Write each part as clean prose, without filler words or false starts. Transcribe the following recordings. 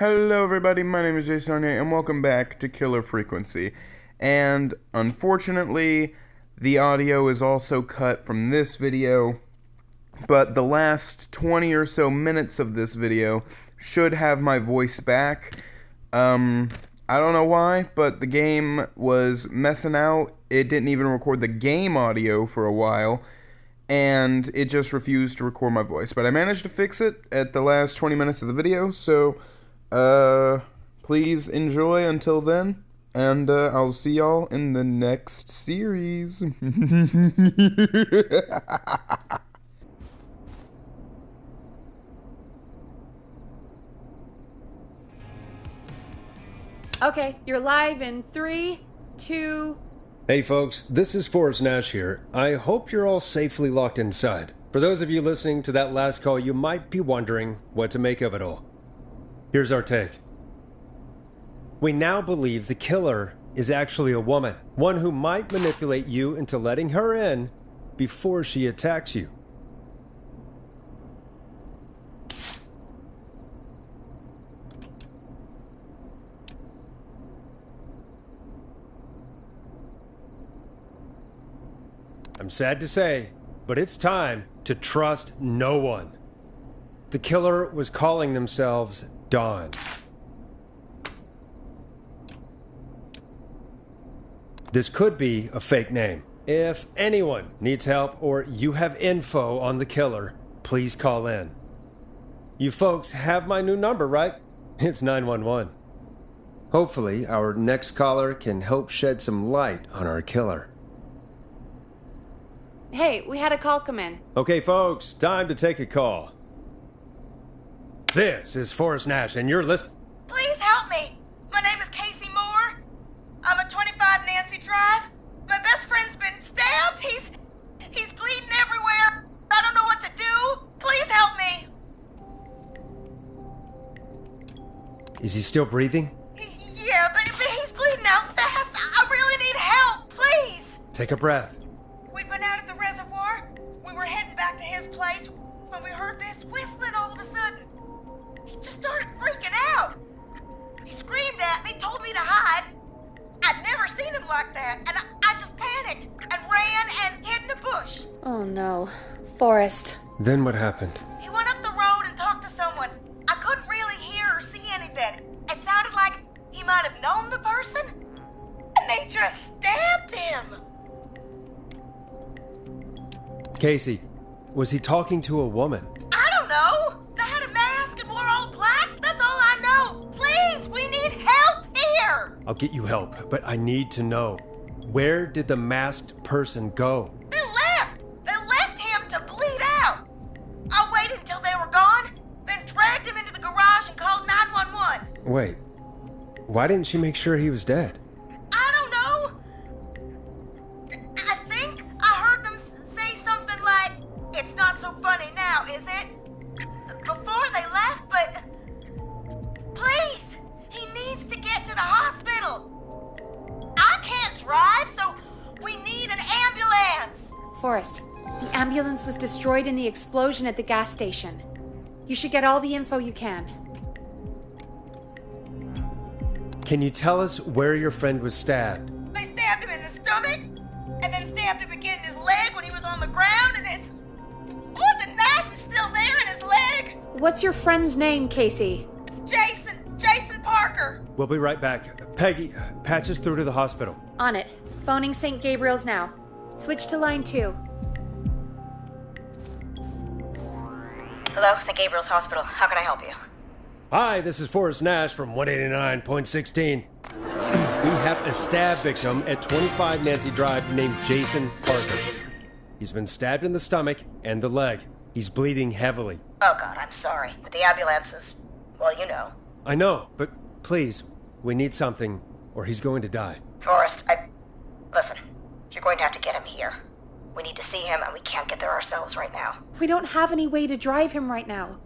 Hello everybody, my name is Jason and welcome back to Killer Frequency. And unfortunately, the audio is also cut from this video, but the last 20 or so minutes of this video should have my voice back. I don't know why, but the game was messing out. It didn't even record the game audio for a while, and it just refused to record my voice. But I managed to fix it at the last 20 minutes of the video, so please enjoy until then, and I'll see y'all in the next series. Okay, you're live in 3, 2... Hey folks, this is Forrest Nash here. I hope you're all safely locked inside. For those of you listening to that last call, you might be wondering what to make of it all. Here's our take. We now believe the killer is actually a woman, one who might manipulate you into letting her in before she attacks you. I'm sad to say, but it's time to trust no one. The killer was calling themselves Dawn. This could be a fake name. If anyone needs help or you have info on the killer, please call in. You folks have my new number, right? It's 911. Hopefully, our next caller can help shed some light on our killer. Hey, we had a call come in. Okay, folks, time to take a call. This is Forrest Nash, and you're listening. Please help me. My name is Casey Moore. I'm at 25 Nancy Drive. My best friend's been stabbed. He's bleeding everywhere. I don't know what to do. Please help me. Is he still breathing? Yeah, but he's bleeding out fast. I really need help. Please. Take a breath. We'd been out at the reservoir. We were heading back to his place when we heard this whistling all of a sudden. He just started freaking out. He screamed at me, told me to hide. I'd never seen him like that, and I just panicked and ran and hid in a bush. Oh no. Forrest. Then what happened? He went up the road and talked to someone. I couldn't really hear or see anything. It sounded like he might have known the person, and they just stabbed him. Casey, was he talking to a woman? I don't know. They had a mask and wore all black. That's all I know. Please, we need help here. I'll get you help, but I need to know. Where did the masked person go? They left. They left him to bleed out. I waited until they were gone, then dragged him into the garage and called 911. Wait, why didn't she make sure he was dead? I don't know. I think I heard them say something like, "It's not so funny now, is it?" before they left, but please, he needs to get to the hospital. I can't drive, so we need an ambulance. Forrest, the ambulance was destroyed in the explosion at the gas station. You should get all the info you can. Can you tell us where your friend was stabbed? They stabbed him in the stomach, and then stabbed him again in his leg when he was on the ground, and it's... Oh, the knife is still there in his leg! What's your friend's name, Casey? It's Jason Parker. We'll be right back. Peggy, patch us through to the hospital. On it. Phoning St. Gabriel's now. Switch to line 2. Hello, St. Gabriel's Hospital. How can I help you? Hi, this is Forrest Nash from 189.16. We have a stab victim at 25 Nancy Drive named Jason Parker. He's been stabbed in the stomach and the leg. He's bleeding heavily. Oh, God, I'm sorry. But the ambulance is... well, you know. I know, but please, we need something, or he's going to die. Forrest, listen, you're going to have to get him here. We need to see him, and we can't get there ourselves right now. We don't have any way to drive him right now.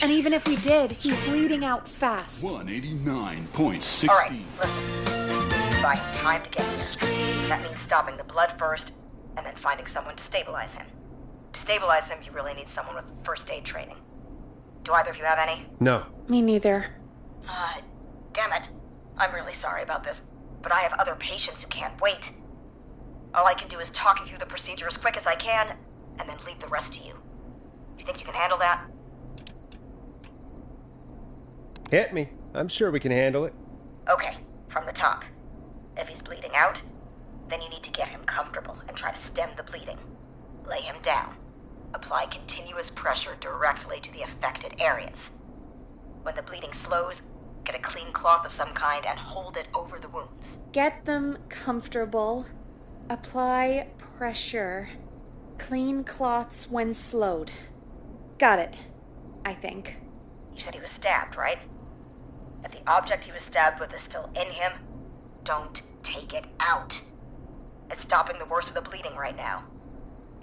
And even if we did, he's bleeding out fast. 189.16. All right, listen. Buying time to get here. That means stopping the blood first, and then finding someone to stabilize him. To stabilize him, you really need someone with first aid training. Do either of you have any? No. Me neither. Damn it. I'm really sorry about this, but I have other patients who can't wait. All I can do is talk you through the procedure as quick as I can, and then leave the rest to you. You think you can handle that? Hit me. I'm sure we can handle it. Okay, from the top. If he's bleeding out, then you need to get him comfortable and try to stem the bleeding. Lay him down. Apply continuous pressure directly to the affected areas. When the bleeding slows, get a clean cloth of some kind and hold it over the wounds. Get them comfortable. Apply pressure. Clean cloths when slowed. Got it, I think. You said he was stabbed, right? If the object he was stabbed with is still in him, don't take it out. It's stopping the worst of the bleeding right now.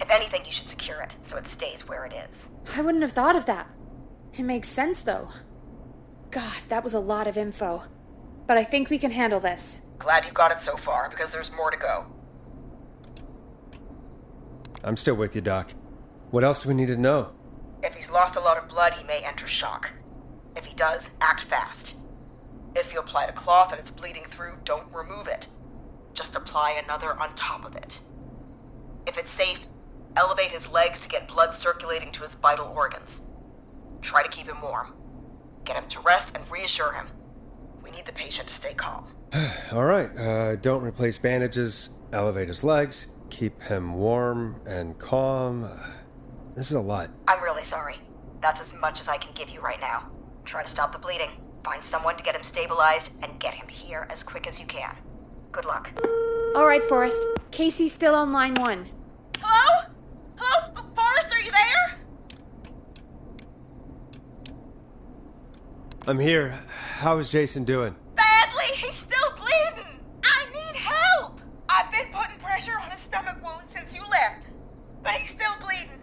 If anything, you should secure it so it stays where it is. I wouldn't have thought of that. It makes sense, though. God, that was a lot of info. But I think we can handle this. Glad you got it so far, because there's more to go. I'm still with you, Doc. What else do we need to know? If he's lost a lot of blood, he may enter shock. If he does, act fast. If you applied a cloth and it's bleeding through, don't remove it. Just apply another on top of it. If it's safe, elevate his legs to get blood circulating to his vital organs. Try to keep him warm. Get him to rest and reassure him. We need the patient to stay calm. All right, don't replace bandages, elevate his legs, keep him warm and calm. This is a lot. I'm really sorry. That's as much as I can give you right now. Try to stop the bleeding. Find someone to get him stabilized and get him here as quick as you can. Good luck. All right, Forrest. Casey's still on line 1. Hello? Hello? Forrest, are you there? I'm here. How is Jason doing? Badly. He's still bleeding. I need help. I've been putting pressure on his stomach wound since you left, but he's still bleeding.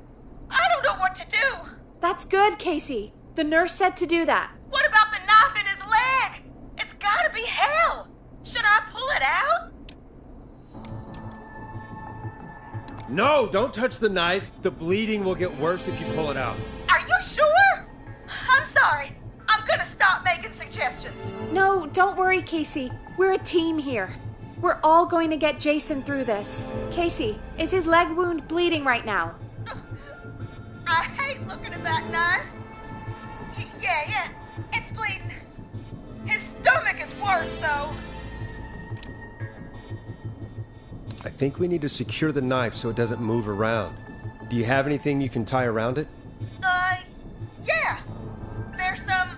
I don't know what to do. That's good, Casey. The nurse said to do that. What about the knife in his leg? It's gotta be hell. Should I pull it out? No, don't touch the knife. The bleeding will get worse if you pull it out. Are you sure? I'm sorry. I'm gonna stop making suggestions. No, don't worry, Casey. We're a team here. We're all going to get Jason through this. Casey, is his leg wound bleeding right now? I hate looking at that knife. Yeah, it's bleeding. His stomach is worse, though. I think we need to secure the knife so it doesn't move around. Do you have anything you can tie around it? Yeah. There's some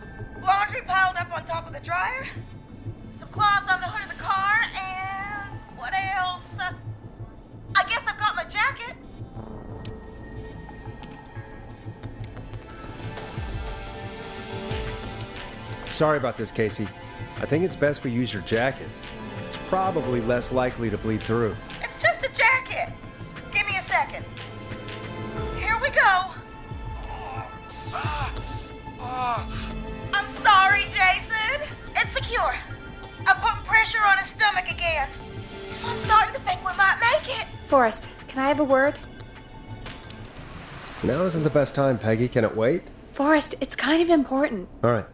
laundry piled up on top of the dryer, some cloths on the hood of the car, and what else? I guess I've got my jacket. Sorry about this, Casey. I think it's best we use your jacket. It's probably less likely to bleed through. It's just a jacket. Give me a second. Here we go. I'm sorry, Jason. It's secure. I'm putting pressure on his stomach again. I'm starting to think we might make it. Forrest, can I have a word? Now isn't the best time, Peggy. Can it wait? Forrest, it's kind of important. All right.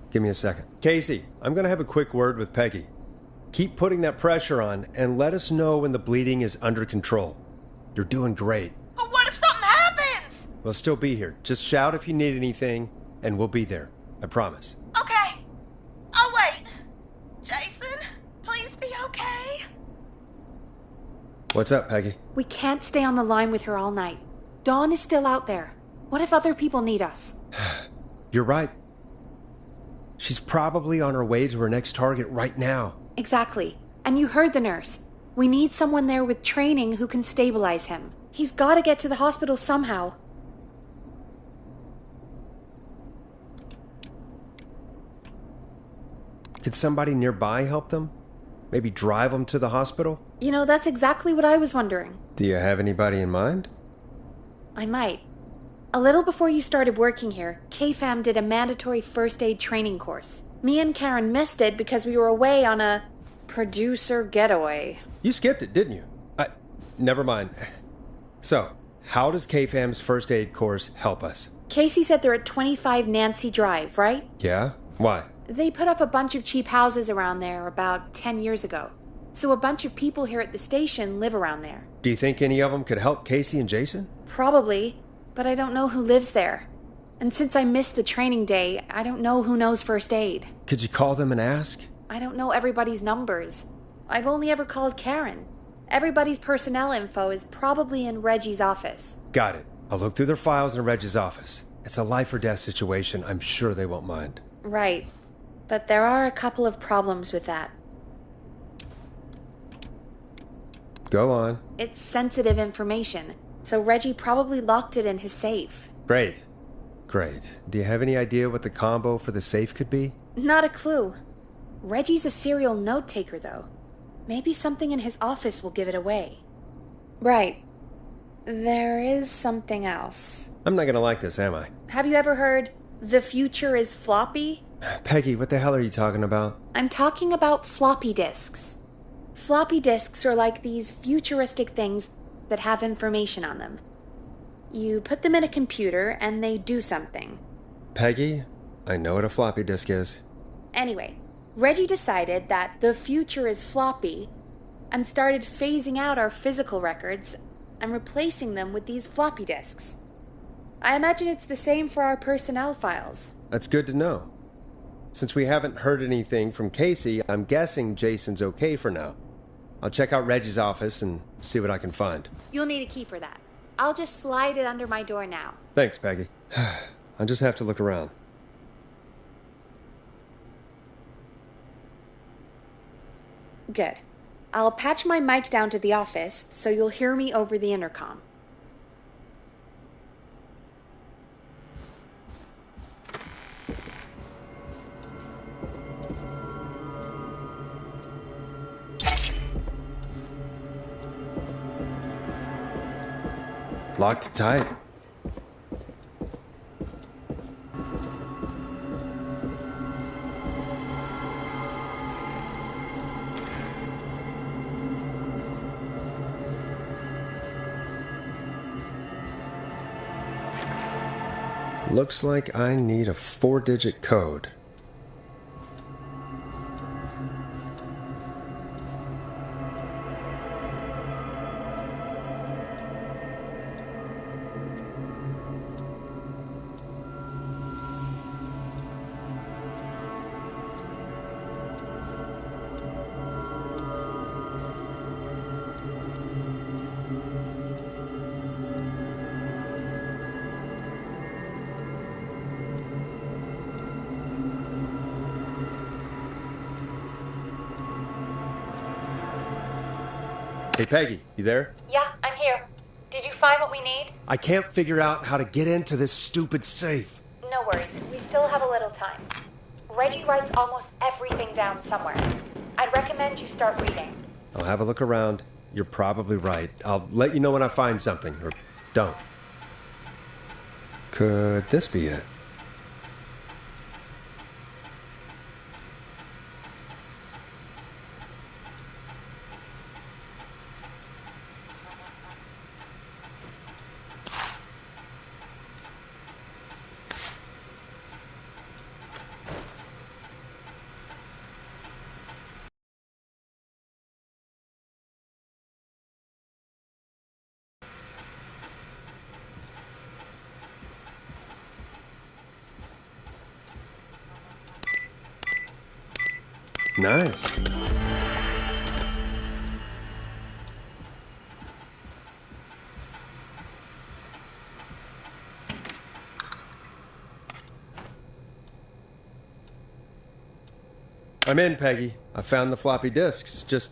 Give me a second. Casey, I'm going to have a quick word with Peggy. Keep putting that pressure on and let us know when the bleeding is under control. You're doing great. But what if something happens? We'll still be here. Just shout if you need anything, and we'll be there. I promise. Okay. I'll wait. Jason, please be okay. What's up, Peggy? We can't stay on the line with her all night. Dawn is still out there. What if other people need us? You're right. She's probably on her way to her next target right now. Exactly. And you heard the nurse. We need someone there with training who can stabilize him. He's got to get to the hospital somehow. Could somebody nearby help them? Maybe drive them to the hospital? You know, that's exactly what I was wondering. Do you have anybody in mind? I might. A little before you started working here, KFAM did a mandatory first aid training course. Me and Karen missed it because we were away on a producer getaway. You skipped it, didn't you? Never mind. So, how does KFAM's first aid course help us? Casey said they're at 25 Nancy Drive, right? Yeah? Why? They put up a bunch of cheap houses around there about 10 years ago. So a bunch of people here at the station live around there. Do you think any of them could help Casey and Jason? Probably, but I don't know who lives there. And since I missed the training day, I don't know who knows first aid. Could you call them and ask? I don't know everybody's numbers. I've only ever called Karen. Everybody's personnel info is probably in Reggie's office. Got it. I'll look through their files in Reggie's office. It's a life or death situation. I'm sure they won't mind. Right. But there are a couple of problems with that. Go on. It's sensitive information, so Reggie probably locked it in his safe. Great. Great. Do you have any idea what the combo for the safe could be? Not a clue. Reggie's a serial note taker, though. Maybe something in his office will give it away. Right. There is something else. I'm not gonna like this, am I? Have you ever heard, "The future is floppy"? Peggy, what the hell are you talking about? I'm talking about floppy disks. Floppy disks are like these futuristic things that have information on them. You put them in a computer and they do something. Peggy, I know what a floppy disk is. Anyway, Reggie decided that the future is floppy and started phasing out our physical records and replacing them with these floppy disks. I imagine it's the same for our personnel files. That's good to know. Since we haven't heard anything from Casey, I'm guessing Jason's okay for now. I'll check out Reggie's office and see what I can find. You'll need a key for that. I'll just slide it under my door now. Thanks, Peggy. I'll just have to look around. Good. I'll patch my mic down to the office so you'll hear me over the intercom. Locked tight. Looks like I need a 4-digit code. Hey, Peggy, you there? Yeah, I'm here. Did you find what we need? I can't figure out how to get into this stupid safe. No worries. We still have a little time. Reggie writes almost everything down somewhere. I'd recommend you start reading. I'll have a look around. You're probably right. I'll let you know when I find something, or don't. Could this be it? Nice. I'm in, Peggy. I found the floppy disks. Just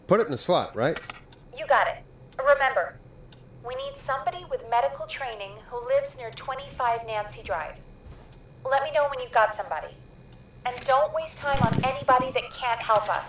put it in the slot, right? You got it. Remember, we need somebody with medical training who lives near 25 Nancy Drive. Let me know when you've got somebody. And don't waste time on anybody that can't help us.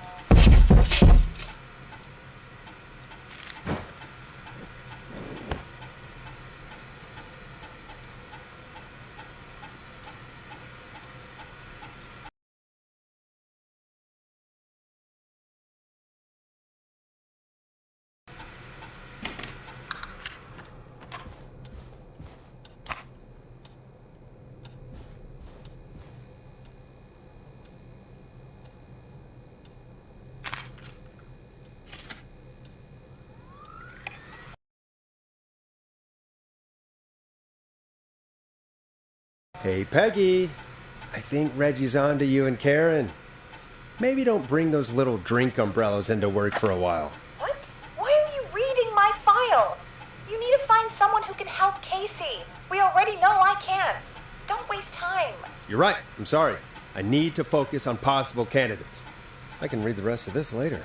Hey, Peggy. I think Reggie's on to you and Karen. Maybe don't bring those little drink umbrellas into work for a while. What? Why are you reading my file? You need to find someone who can help Casey. We already know I can't. Don't waste time. You're right. I'm sorry. I need to focus on possible candidates. I can read the rest of this later.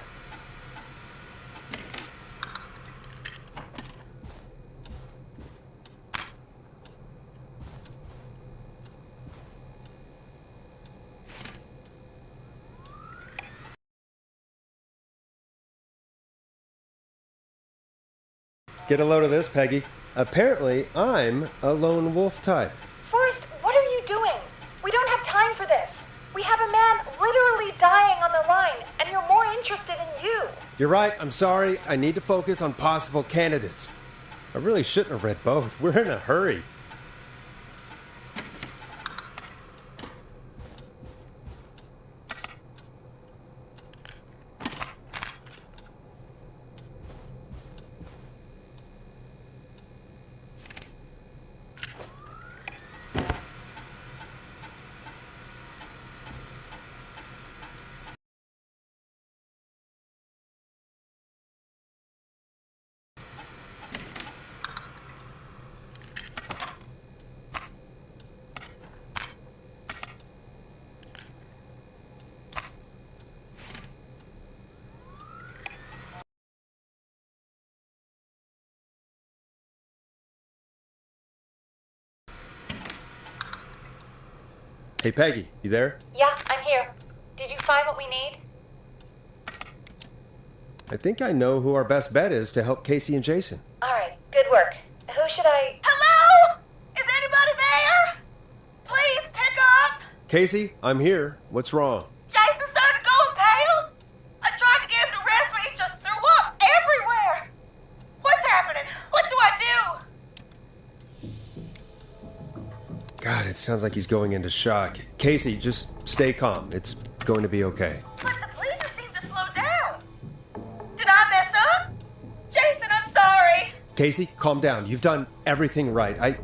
Get a load of this, Peggy. Apparently, I'm a lone wolf type. Forrest, what are you doing? We don't have time for this. We have a man literally dying on the line, and you're more interested in you. You're right. I'm sorry. I need to focus on possible candidates. I really shouldn't have read both. We're in a hurry. Hey, Peggy, you there? Yeah, I'm here. Did you find what we need? I think I know who our best bet is to help Casey and Jason. All right, good work. Who should I... Hello? Is anybody there? Please pick up. Casey, I'm here. What's wrong? Jason started going pale. I tried to get him to rest, but he just threw up everywhere. What's happening? What do I do? God, it sounds like he's going into shock. Casey, just stay calm. It's going to be okay. But the police seem to slow down. Did I mess up? Jason, I'm sorry. Casey, calm down. You've done everything right. I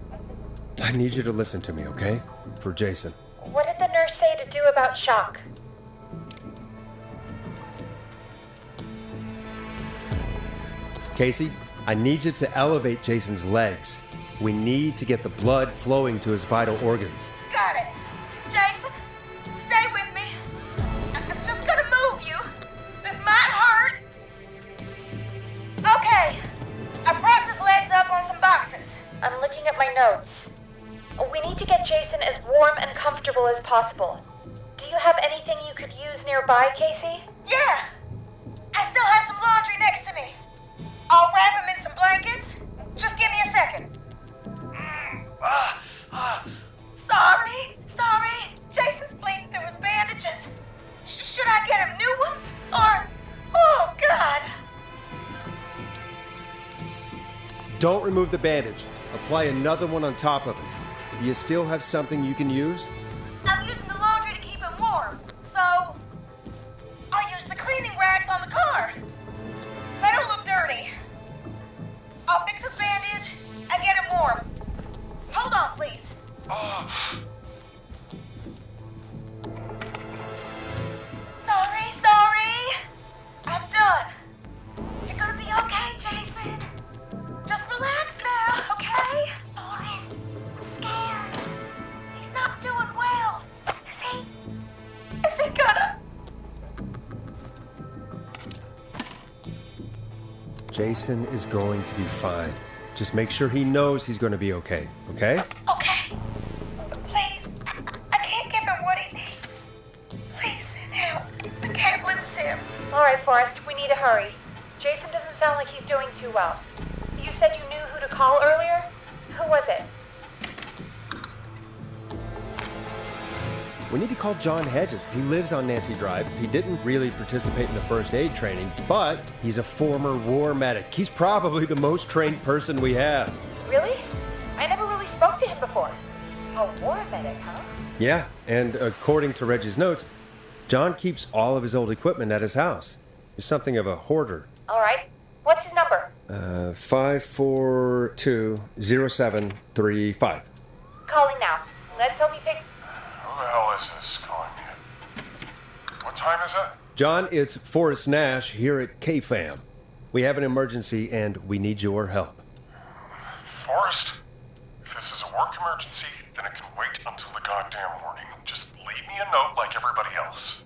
need you to listen to me, okay? For Jason. What did the nurse say to do about shock? Casey, I need you to elevate Jason's legs. We need to get the blood flowing to his vital organs. Got it. Jason, stay with me. I'm just gonna move you. This might hurt. Okay. I propped his legs up on some boxes. I'm looking at my notes. We need to get Jason as warm and comfortable as possible. Do you have anything you could use nearby, Casey? Yeah. I still have some laundry next to me. I'll wrap him in some blankets. Just give me a second. Sorry. Jason's bleeding through his bandages. Should I get him new ones? Or... Oh, God. Don't remove the bandage. Apply another one on top of it. Do you still have something you can use? I'm using the laundry to keep him warm. So... I'll use the cleaning rags on the car. They don't look dirty. I'll fix his bandage and get him warm. Hold on, please. Sorry. I'm done. You're gonna be okay, Jason. Just relax now, okay? Oh, he's scared. He's not doing well. Is he gonna... Jason is going to be fine. Just make sure he knows he's going to be okay, okay? Okay. Please. I can't give him what he needs. Please, help. I can't lose him. All right, Forrest, we need to hurry. Jason doesn't sound like he's doing too well. You said you knew who to call earlier? Who was it? We need to call John Hedges. He lives on Nancy Drive. He didn't really participate in the first aid training, but he's a former war medic. He's probably the most trained person we have. Really? I never really spoke to him before. A war medic, huh? Yeah, and according to Reggie's notes, John keeps all of his old equipment at his house. He's something of a hoarder. All right. What's his number? 5420735. Calling now. Let's hope is this calling me? What time is it? John, it's Forrest Nash here at KFAM. We have an emergency and we need your help. Forrest? If this is a work emergency, then it can wait until the goddamn morning. Just leave me a note like everybody else.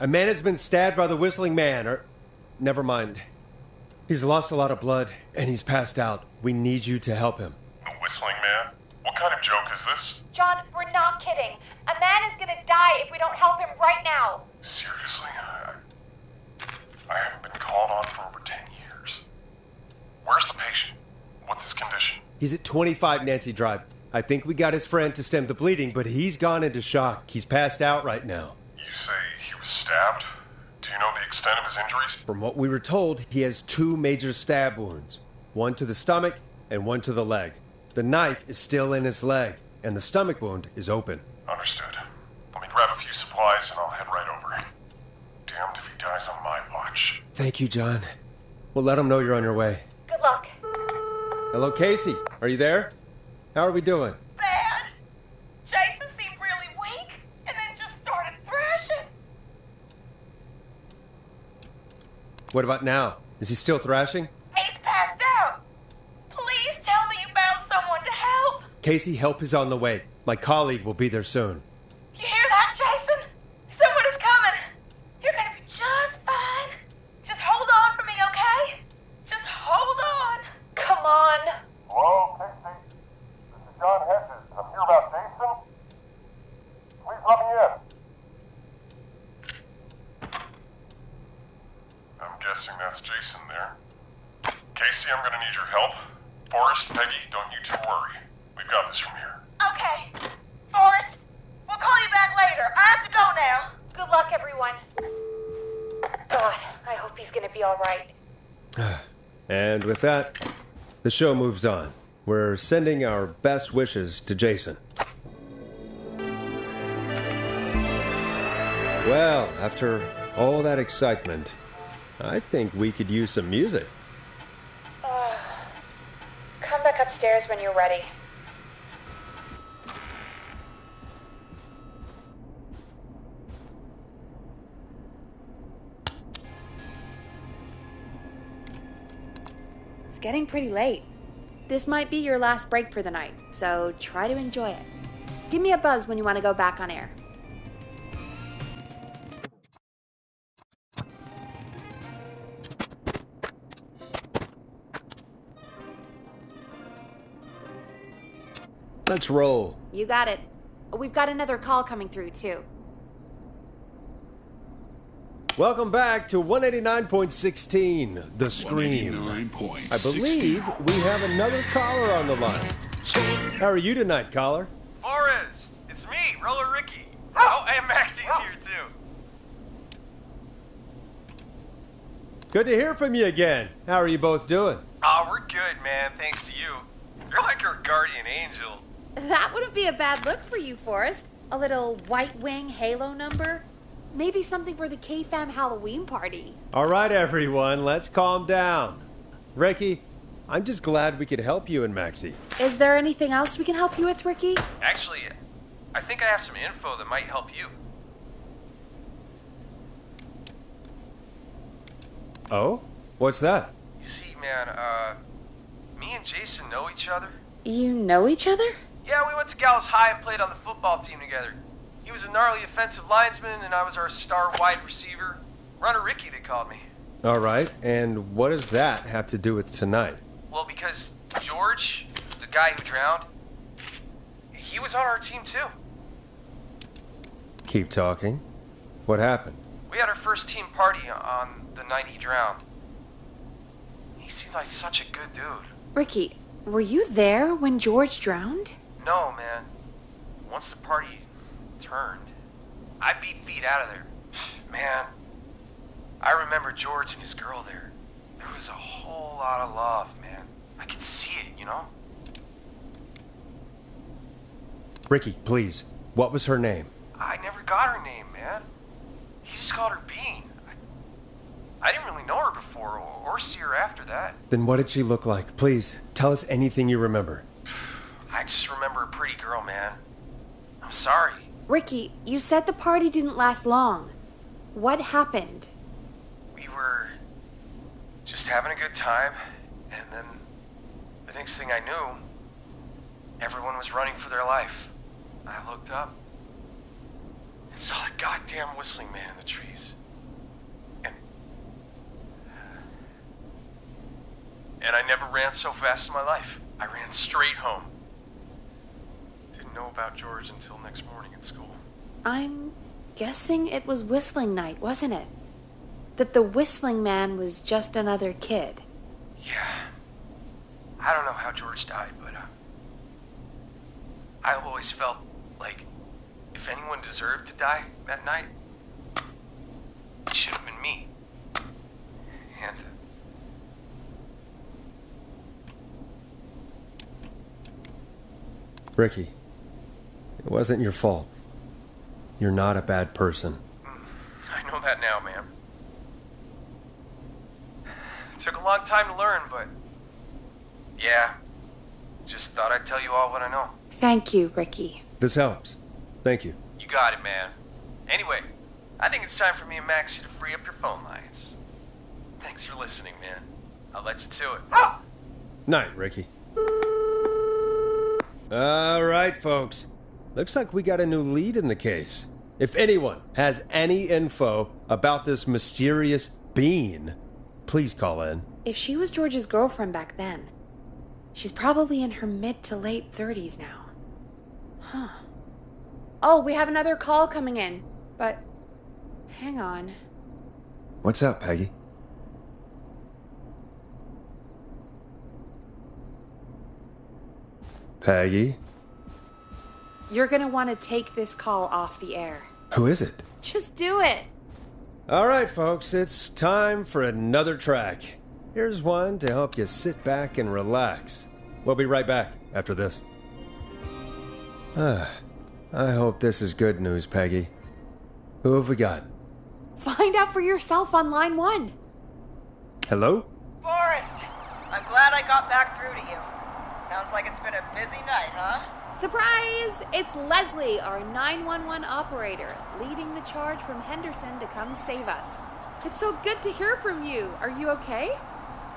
A man has been stabbed by the Whistling Man, never mind. He's lost a lot of blood and he's passed out. We need you to help him. The Whistling Man? What kind of joke is this? John, we're not kidding. A man is gonna die if we don't help him right now. Seriously? I haven't been called on for over 10 years. Where's the patient? What's his condition? He's at 25 Nancy Drive. I think we got his friend to stem the bleeding, but he's gone into shock. He's passed out right now. You say he was stabbed? Do you know the extent of his injuries? From what we were told, he has 2 major stab wounds. One to the stomach and one to the leg. The knife is still in his leg, and the stomach wound is open. Understood. Let me grab a few supplies and I'll head right over. Damned if he dies on my watch. Thank you, John. We'll let him know you're on your way. Good luck. Hello, Casey. Are you there? How are we doing? Bad. Jason seemed really weak and then just started thrashing. What about now? Is he still thrashing? He's passed out. Please tell me you found someone to help. Casey, help is on the way. My colleague will be there soon. You hear that, Jason? Someone is coming. You're gonna be just fine. Just hold on for me, okay? Just hold on. Come on. Hello, Casey? This is John Hedges. I'm here about Jason. Please let me in. I'm guessing that's Jason there. Casey, I'm gonna need your help. Forrest, Peggy, don't you two worry. We've got this from here. Okay. Forrest, we'll call you back later. I have to go now. Good luck, everyone. God, I hope he's gonna be all right. And with that, the show moves on. We're sending our best wishes to Jason. Well, after all that excitement, I think we could use some music. Come back upstairs when you're ready. It's getting pretty late. This might be your last break for the night, so try to enjoy it. Give me a buzz when you want to go back on air. Let's roll. You got it. We've got another call coming through, too. Welcome back to 189.16, The Scream. 189.16. I believe we have another caller on the line. How are you tonight, caller? Forrest, it's me, Roller Ricky. Oh, and Maxie's here too. Good to hear from you again. How are you both doing? Oh, we're good, man, thanks to you. You're like our guardian angel. That wouldn't be a bad look for you, Forrest. A little White Wing Halo number? Maybe something for the KFAM Halloween party. All right, everyone, let's calm down. Ricky, I'm just glad we could help you and Maxie. Is there anything else we can help you with, Ricky? Actually, I think I have some info that might help you. Oh? What's that? You see, man, me and Jason know each other. You know each other? Yeah, we went to Gallows High and played on the football team together. He was a gnarly offensive lineman, and I was our star wide receiver. Runner Ricky, they called me. All right, and what does that have to do with tonight? Well, because George, the guy who drowned, he was on our team too. Keep talking. What happened? We had our first team party on the night he drowned. He seemed like such a good dude. Ricky, were you there when George drowned? No, man. Once the party turned, I beat feet out of there. Man, I remember George and his girl there. There was a whole lot of love, man. I could see it, you know? Ricky, please. What was her name? I never got her name, man. He just called her Bean. I didn't really know her before. before, or see her after that. Then what did she look like? Please, tell us anything you remember. I just remember a pretty girl, man. I'm sorry. Ricky, you said the party didn't last long. What happened? We were just having a good time, and then the next thing I knew, everyone was running for their life. I looked up and saw the goddamn whistling man in the trees. And I never ran so fast in my life. I ran straight home. Didn't know about George until next morning at school. I'm guessing it was whistling night, wasn't it? That the whistling man was just another kid. Yeah. I don't know how George died, but I always felt like if anyone deserved to die that night, it should have been me. And Ricky, it wasn't your fault. You're not a bad person. I know that now, man. It took a long time to learn, but yeah, just thought I'd tell you all what I know. Thank you, Ricky. This helps. Thank you. You got it, man. Anyway, I think it's time for me and Maxie to free up your phone lines. Thanks for listening, man. I'll let you to it. Night, Ricky. All right, folks. Looks like we got a new lead in the case. If anyone has any info about this mysterious being, please call in. If she was George's girlfriend back then, she's probably in her mid to late 30s now. Huh. Oh, we have another call coming in, but hang on. What's up, Peggy? Peggy? You're gonna want to take this call off the air. Who is it? Just do it. All right, folks, it's time for another track. Here's one to help you sit back and relax. We'll be right back after this. I hope this is good news, Peggy. Who have we got? Find out for yourself on line 1. Hello? Forrest, I'm glad I got back through to you. Sounds like it's been a busy night, huh? Surprise! It's Leslie, our 911 operator, leading the charge from Henderson to come save us. It's so good to hear from you. Are you okay?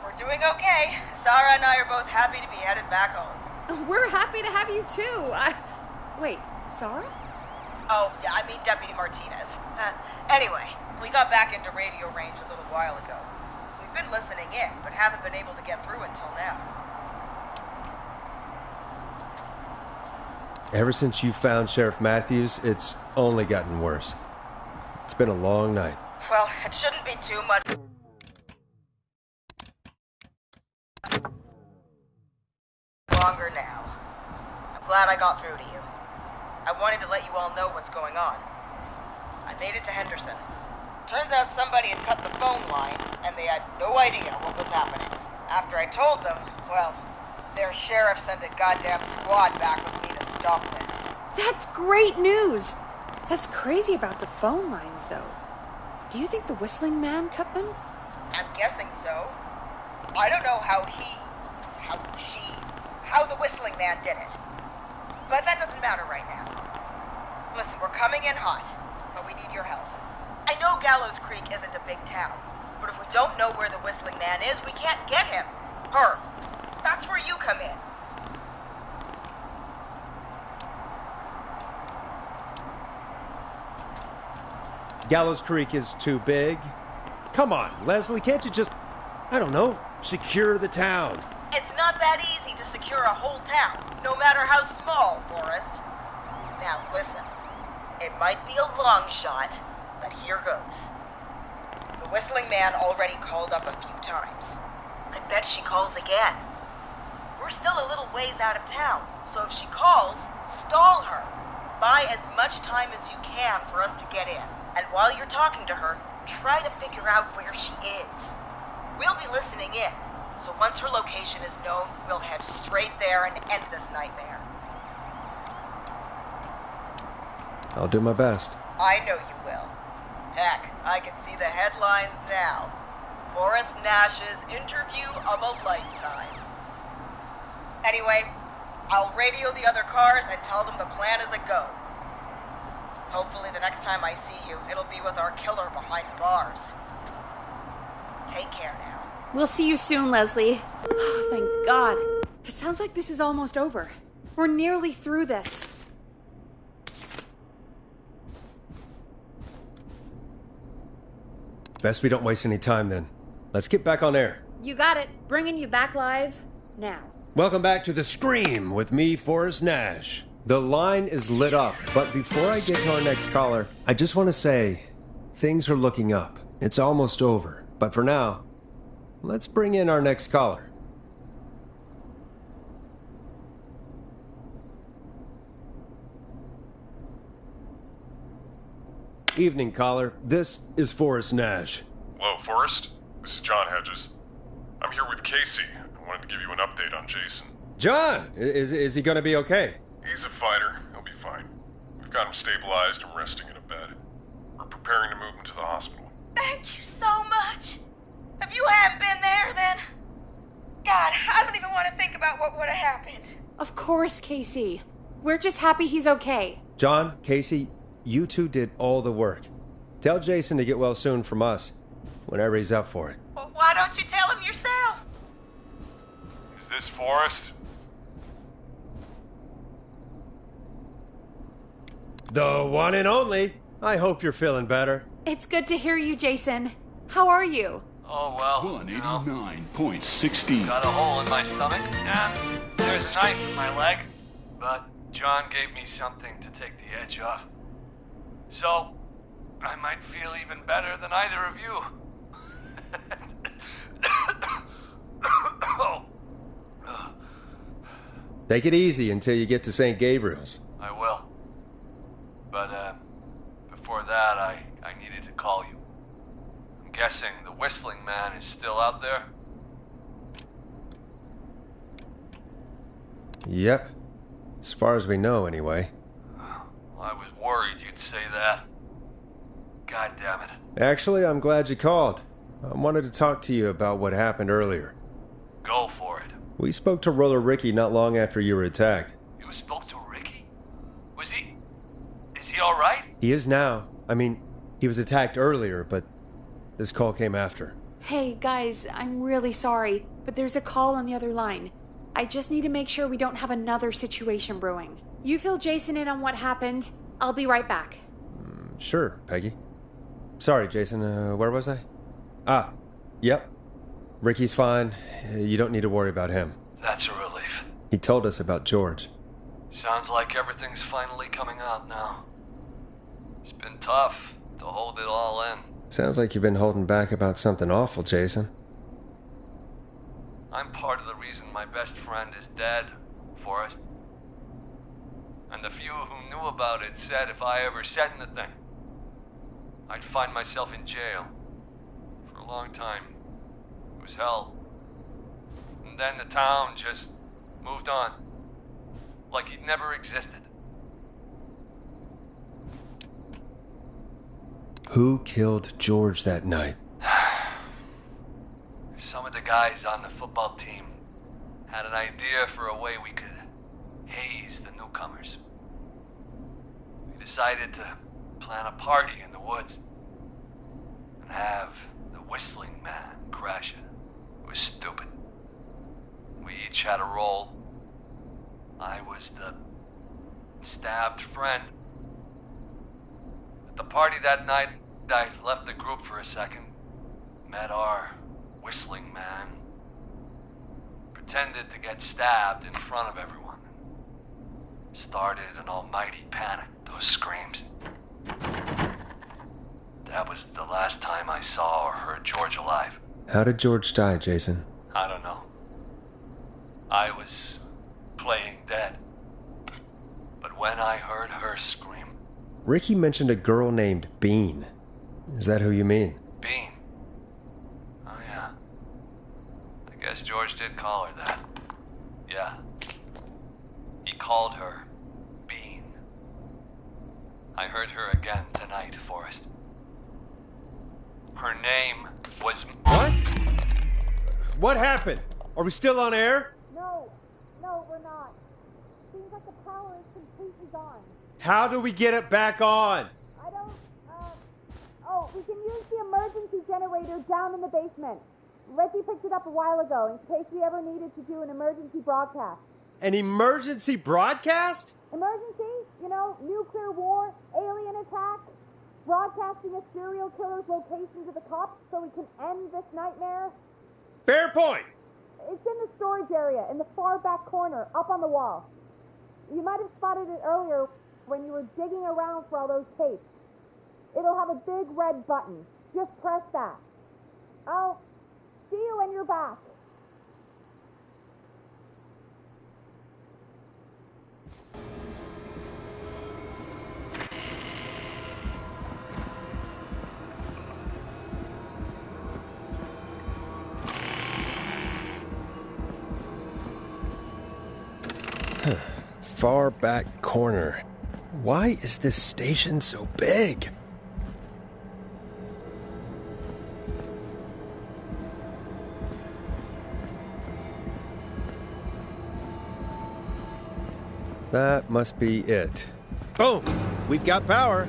We're doing okay. Sarah and I are both happy to be headed back home. We're happy to have you too. Wait, Sarah? Oh, yeah, I mean Deputy Martinez. Anyway, we got back into radio range a little while ago. We've been listening in, but haven't been able to get through until now. Ever since you found Sheriff Matthews, it's only gotten worse. It's been a long night. Well, it shouldn't be too much longer now. I'm glad I got through to you. I wanted to let you all know what's going on. I made it to Henderson. Turns out somebody had cut the phone lines, and they had no idea what was happening. After I told them, well, their sheriff sent a goddamn squad back with me to stop this. That's great news. That's crazy about the phone lines, though. Do you think the whistling man cut them? I'm guessing so. I don't know how the whistling man did it. But that doesn't matter right now. Listen, we're coming in hot, but we need your help. I know Gallows Creek isn't a big town, but if we don't know where the whistling man is, we can't get him. Her. That's where you come in. Gallows Creek is too big? Come on, Leslie, can't you just, I don't know, secure the town? It's not that easy to secure a whole town, no matter how small, Forrest. Now listen, it might be a long shot, but here goes. The whistling man already called up a few times. I bet she calls again. We're still a little ways out of town, so if she calls, stall her. Buy as much time as you can for us to get in. And while you're talking to her, try to figure out where she is. We'll be listening in, so once her location is known, we'll head straight there and end this nightmare. I'll do my best. I know you will. Heck, I can see the headlines now. Forrest Nash's interview of a lifetime. Anyway, I'll radio the other cars and tell them the plan is a go. Hopefully the next time I see you, it'll be with our killer behind bars. Take care now. We'll see you soon, Leslie. Oh, thank God. It sounds like this is almost over. We're nearly through this. Best we don't waste any time then. Let's get back on air. You got it. Bringing you back live now. Welcome back to The Scream with me, Forrest Nash. The line is lit up, but before I get to our next caller, I just want to say, things are looking up. It's almost over. But for now, let's bring in our next caller. Evening, caller. This is Forrest Nash. Hello, Forrest. This is John Hedges. I'm here with Casey. I wanted to give you an update on Jason. John! Is he gonna be okay? He's a fighter. He'll be fine. We've got him stabilized and resting in a bed. We're preparing to move him to the hospital. Thank you so much. If you hadn't been there, then... God, I don't even want to think about what would have happened. Of course, Casey. We're just happy he's okay. John, Casey, you two did all the work. Tell Jason to get well soon from us, whenever he's up for it. Well, why don't you tell him yourself? Is this Forrest? The one and only. I hope you're feeling better. It's good to hear you, Jason. How are you? Oh, well, you know, 189.16. got a hole in my stomach, and there's a knife in my leg. But John gave me something to take the edge off. So, I might feel even better than either of you. Oh. Take it easy until you get to St. Gabriel's. I will. But, before that, I needed to call you. I'm guessing the Whistling Man is still out there? Yep. As far as we know, anyway. Well, I was worried you'd say that. God damn it. Actually, I'm glad you called. I wanted to talk to you about what happened earlier. Go for it. We spoke to Roller Ricky not long after you were attacked. You spoke to Ricky? Is he alright? He is now. I mean, he was attacked earlier, but this call came after. Hey, guys, I'm really sorry, but there's a call on the other line. I just need to make sure we don't have another situation brewing. You fill Jason in on what happened. I'll be right back. Sure, Peggy. Sorry, Jason, where was I? Yep. Ricky's fine. You don't need to worry about him. That's a relief. He told us about George. Sounds like everything's finally coming out now. It's been tough to hold it all in. Sounds like you've been holding back about something awful, Jason. I'm part of the reason my best friend is dead, Forrest. And the few who knew about it said if I ever said anything, I'd find myself in jail. For a long time. It was hell. And then the town just moved on. Like he'd never existed. Who killed George that night? Some of the guys on the football team had an idea for a way we could haze the newcomers. We decided to plan a party in the woods and have the Whistling Man crash it. It was stupid. We each had a role. I was the stabbed friend. At the party that night, I left the group for a second, met our Whistling Man, pretended to get stabbed in front of everyone. Started an almighty panic, those screams. That was the last time I saw or heard George alive. How did George die, Jason? I don't know. I was playing dead. But when I heard her scream... Ricky mentioned a girl named Bean. Is that who you mean? Bean. Oh, yeah. I guess George did call her that. Yeah. He called her Bean. I heard her again tonight, Forrest. Her name was... What? What happened? Are we still on air? No, we're not. Seems like the power is completely gone. How do we get it back on? I don't, we can use the emergency generator down in the basement. Reggie picked it up a while ago in case we ever needed to do an emergency broadcast. An emergency broadcast? Emergency? You know, nuclear war, alien attack, broadcasting a serial killer's location to the cops so we can end this nightmare. Fair point. It's in the storage area in the far back corner, up on the wall. You might have spotted it earlier when you were digging around for all those tapes. It'll have a big red button. Just press that. I'll see you when you're back. Far back corner. Why is this station so big? That must be it. Boom! We've got power.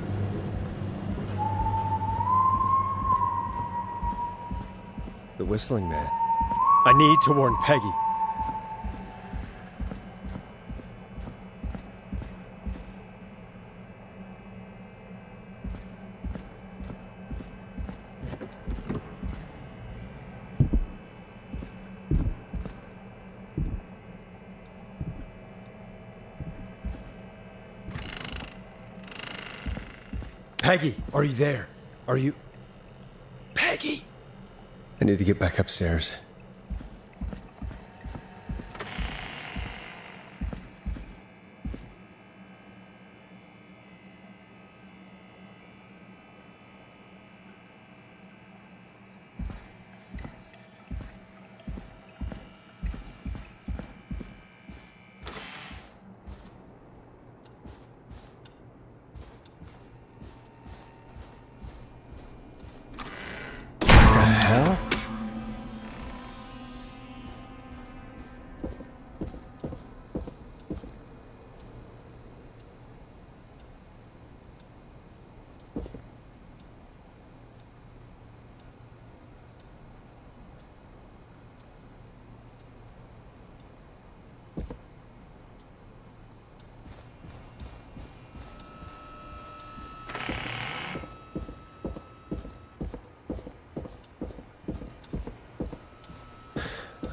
The whistling man. I need to warn Peggy. Peggy, are you there? Are you... Peggy? I need to get back upstairs.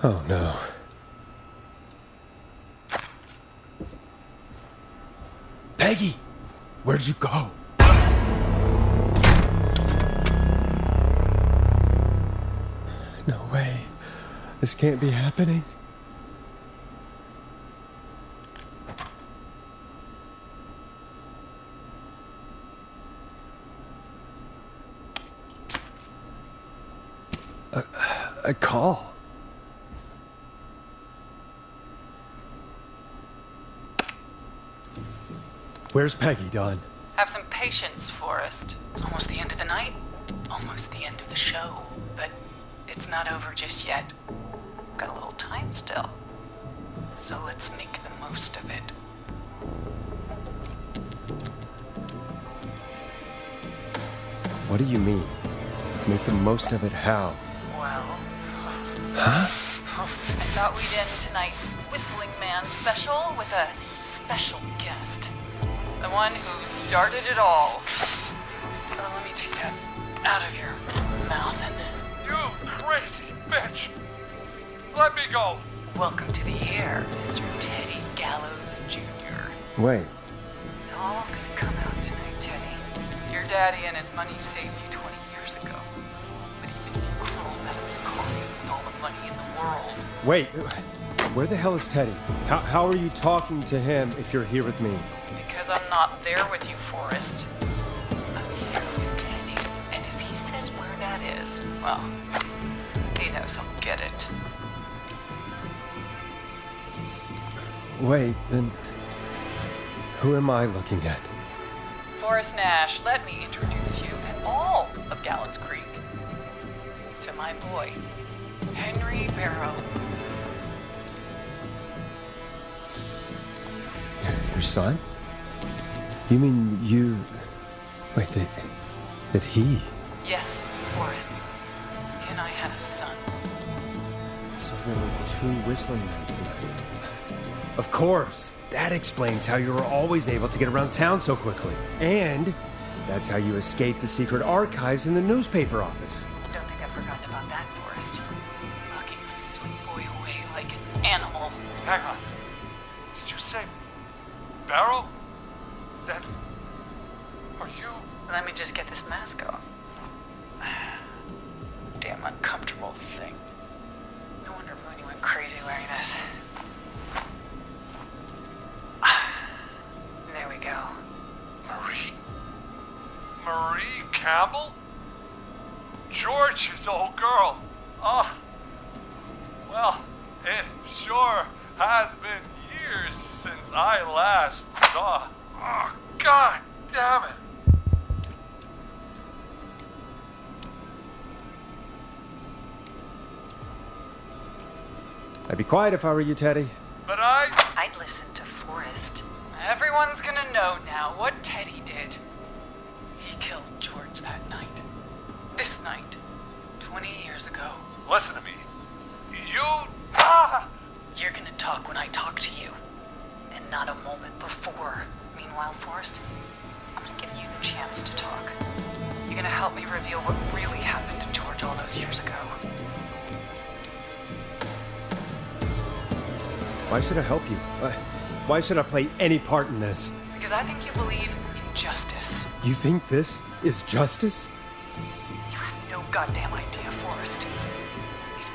Oh no. Peggy! Where'd you go? No way. This can't be happening. A call. Where's Peggy, Don? Have some patience, Forrest. It's almost the end of the night, almost the end of the show, but it's not over just yet. Got a little time still. So let's make the most of it. What do you mean? Make the most of it how? Well... Huh? I thought we'd end tonight's Whistling Man special with a special guest. The one who started it all. Let me take that out of your mouth and... You crazy bitch! Let me go! Welcome to the air, Mr. Teddy Gallows Jr. Wait. It's all gonna come out tonight, Teddy. Your daddy and his money saved you 20 years ago. But even you crawled out of his coffin with all the money in the world. Wait. Where the hell is Teddy? How are you talking to him if you're here with me? Because I'm not there with you, Forrest. I'm here with Teddy. And if he says where that is, well, he knows he'll get it. Wait, then... Who am I looking at? Forrest Nash, let me introduce you and all of Gallows Creek to my boy, Henry Barrow. Your son? You mean you... Wait, that he... Yes, Forrest. He and I had a son. So there were 2 whistling men tonight. Of course! That explains how you were always able to get around town so quickly. And that's how you escaped the secret archives in the newspaper office. Don't think I've forgotten about that, Forrest. Locking my sweet boy away like an animal. Hang on. Did you say Barrow? That... Are you... Let me just get this mask off. Damn uncomfortable thing. No wonder Mooney went crazy wearing this. There we go. Marie? Marie Campbell? George's old girl. Oh. Well, it sure has been years since I last saw. Oh, God damn it. I'd be quiet if I were you, Teddy. But I'd listen to Forrest. Everyone's gonna know now what Teddy did. He killed George that night. This night. 20 years ago. Listen to me. You... You're gonna talk when I talk to you. And not a moment before. Meanwhile, Forrest, I'm gonna give you the chance to talk. You're gonna help me reveal what really happened to George all those years ago. Why should I help you? Why should I play any part in this? Because I think you believe in justice. You think this is justice? You have no goddamn idea, Forrest. These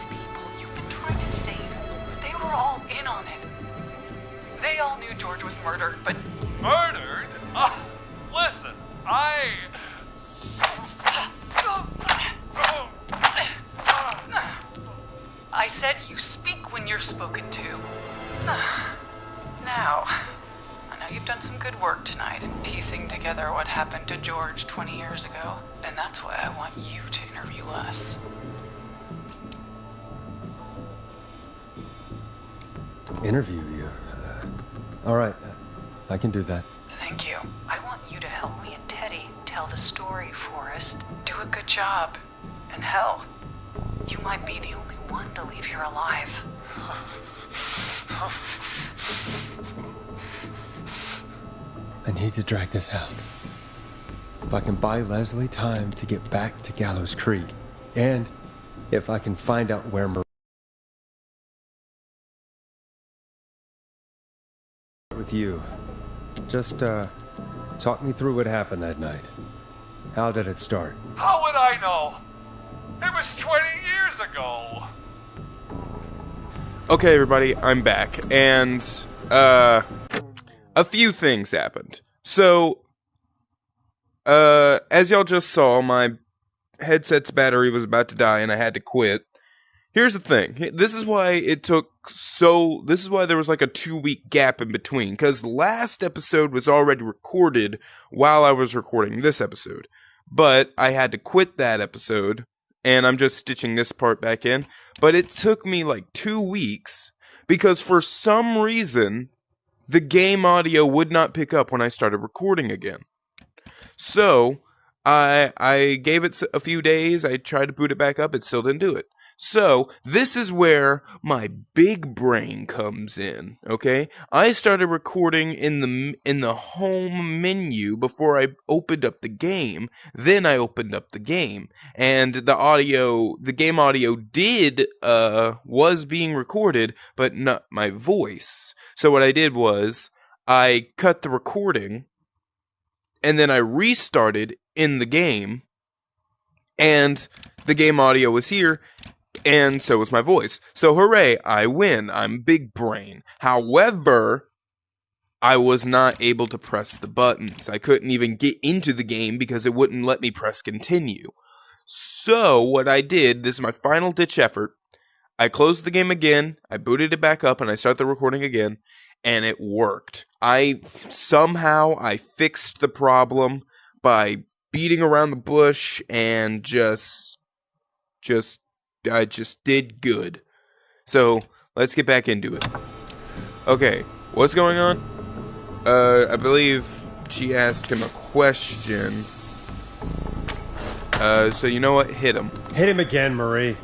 people you've been trying to save, they were all in on it. They all knew George was murdered, but... Murdered? Listen, I said you speak when you're spoken to. Now, I know you've done some good work tonight in piecing together what happened to George 20 years ago, and that's why I want you to interview us. Interview you? All right, I can do that. Thank you. I want you to help me and Teddy tell the story, Forrest. Do a good job. And hell, you might be the only one to leave here alive. I need to drag this out. If I can buy Leslie time to get back to Gallows Creek, and if I can find out where Marie... with you. Just, talk me through what happened that night. How did it start? how would I know? It was 20 years ago. Okay, everybody, I'm back, and, a few things happened. So, as y'all just saw, my headset's battery was about to die, and I had to quit. Here's the thing. This is why there was like a 2-week gap in between, because last episode was already recorded while I was recording this episode. But I had to quit that episode, and I'm just stitching this part back in. But it took me like 2 weeks, because for some reason, the game audio would not pick up when I started recording again. So, I gave it a few days, I tried to boot it back up, it still didn't do it. So, this is where my big brain comes in, okay? I started recording in the home menu before I opened up the game. Then I opened up the game, and the game audio was being recorded, but not my voice. So what I did was, I cut the recording, and then I restarted in the game, and the game audio was here, and so was my voice. So hooray, I win. I'm big brain. However, I was not able to press the buttons. I couldn't even get into the game because it wouldn't let me press continue. So what I did, this is my final ditch effort, I closed the game again, I booted it back up, and I started the recording again, and it worked. I fixed the problem by beating around the bush and I just did good. So let's get back into it. Okay, what's going on? I believe she asked him a question. So you know what? Hit him. Hit him again, Marie.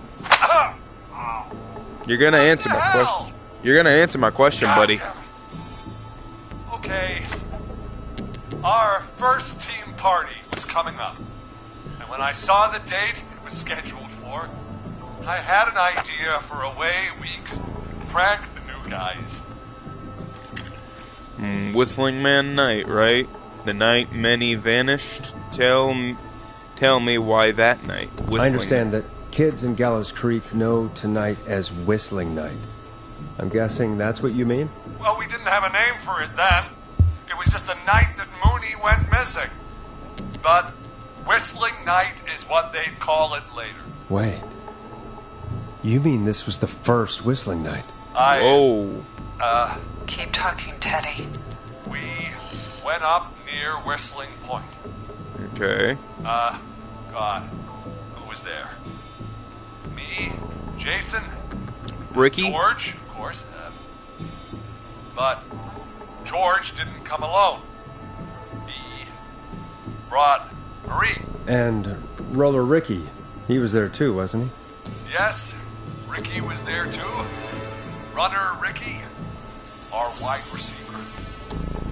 You're gonna answer my question. You're gonna answer my question, buddy. Okay. Our first team party was coming up. And when I saw the date it was scheduled for, I had an idea for a way we could prank the new guys. Whistling Man night, right? The night many vanished. Tell me why that night. Whistling. I understand that kids in Gallows Creek know tonight as Whistling Night. I'm guessing that's what you mean? Well, we didn't have a name for it then. It was just the night that Mooney went missing. But Whistling Night is what they'd call it later. Wait. You mean this was the first Whistling Night? Keep talking, Teddy. We went up near Whistling Point. Okay. God, who was there? Me, Jason, Ricky? George, of course. But George didn't come alone. He brought Marie. And Roller Ricky. He was there too, wasn't he? Yes, Ricky was there too. Runner Ricky, our wide receiver.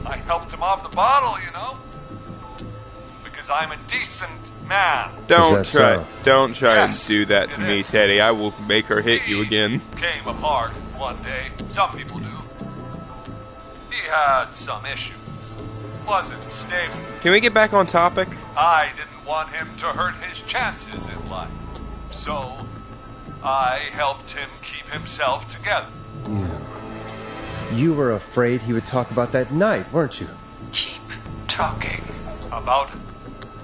I helped him off the bottle, you know. Because I'm a decent man. Don't so? try Yes, and do that to it me, is. Teddy. I will make her hit you again. Came apart one day. Some people do. He had some issues. Wasn't stable. Can we get back on topic? I didn't want him to hurt his chances in life. So, I helped him keep himself together. You were afraid he would talk about that night, weren't you? Keep talking. About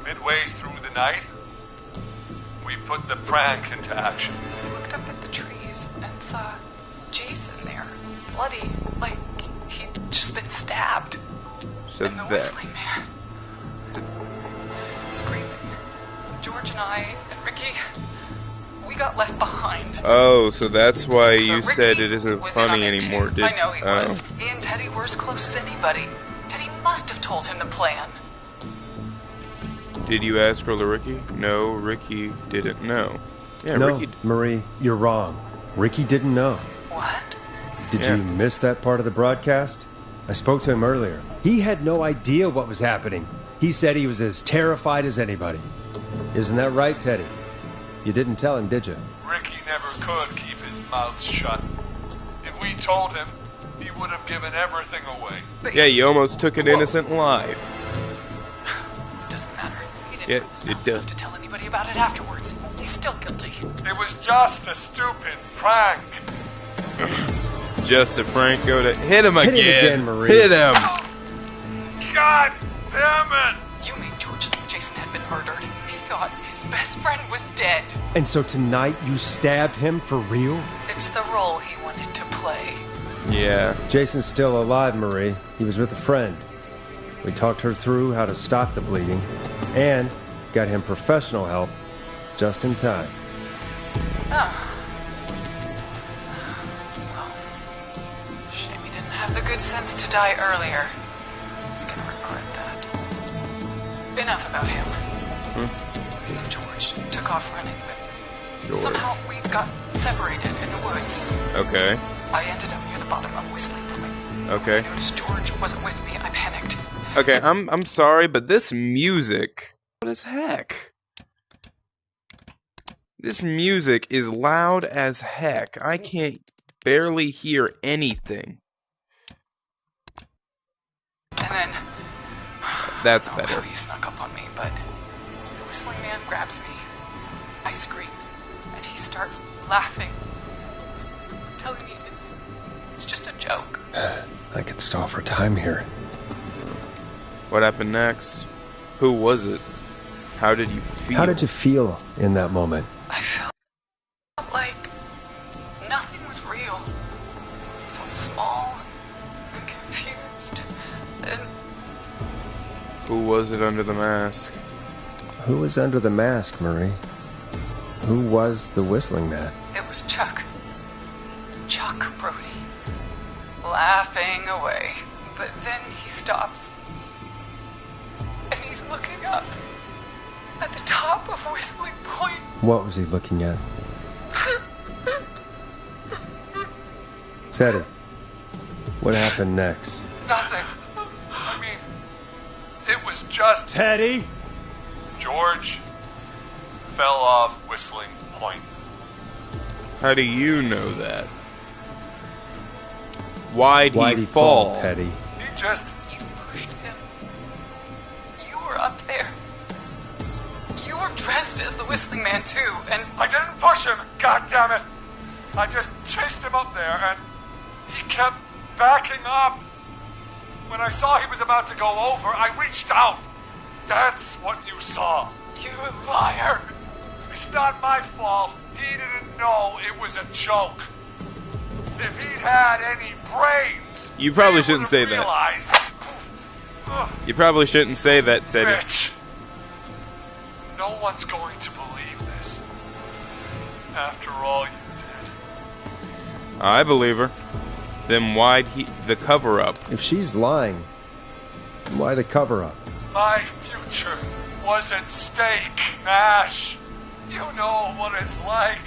midway through the night, we put the prank into action. I looked up at the trees and saw Jason there, bloody, like he'd just been stabbed. So And the that. Whistling Man, screaming. George and I and Ricky, we got left behind. Oh, so that's why you But said Ricky it isn't was in on funny it, anymore, too. did? I know he Oh. was. He and Teddy were as close as anybody. Teddy must have told him the plan. Did you ask Roller Ricky? No, Ricky didn't know. Yeah, No, Ricky. Marie, you're wrong. Ricky didn't know. What? Did Yeah. you miss that part of the broadcast? I spoke to him earlier. He had no idea what was happening. He said he was as terrified as anybody. Isn't that right, Teddy? You didn't tell him, did you? Ricky never could keep his mouth shut. If we told him, he would have given everything away. But Yeah, you almost took an Whoa. innocent life. It doesn't matter. He didn't Yeah, open his it mouth does. enough to tell anybody about it afterwards. He's still guilty. It was just a stupid prank. Just a prank. Go to hit him Hit again. him again, Marie. Hit him. God damn it! You made George think Jason had been murdered. He thought his best friend was dead. And so tonight you stabbed him for real? It's the role he wanted to play. Yeah. Jason's still alive, Marie. He was with a friend. We talked her through how to stop the bleeding and got him professional help just in time. Oh. Well, shame he didn't have the good sense to die earlier. He's gonna regret that. Enough about him. Me and George took off running, but George. somehow we got separated in the woods. Okay. I ended up near the bottom of Whistling Point. Okay. I noticed George wasn't with me and I panicked. Okay, I'm sorry, but this music, what as heck? This music is loud as heck. I can't barely hear anything. And then That's I don't know better. how he snuck up on me, but the Whistling Man grabs me. I scream, and he starts laughing, telling me it's just a joke. I could stall for time here. What happened next? Who was it? How did you feel? How did you feel in that moment? I felt like nothing was real. I felt small and confused, and Who was it under the mask? Who was under the mask, Marie? Who was the whistling man? It was Chuck. Chuck Brody. Laughing away. But then he stops. And he's looking up. At the top of Whistling Point. What was he looking at? Teddy, what happened next? Nothing. I mean, it was just Teddy? George fell off Whistling Point. How do you know that? Why'd Why'd he fall? Teddy? He just... You pushed him. You were up there. You were dressed as the Whistling Man too, and I didn't push him, God damn it! I just chased him up there, and he kept backing up. When I saw he was about to go over, I reached out. That's what you saw. you liar. It's not my fault. He didn't know it was a joke. If he'd had any brains, You probably he shouldn't say would've that. realized. Ugh, You probably shouldn't say that, Teddy. bitch. No one's going to believe this. After all you did. I believe her. Then why'd the cover up? If she's lying, why the cover-up? My future was at stake, Nash. You know what it's like.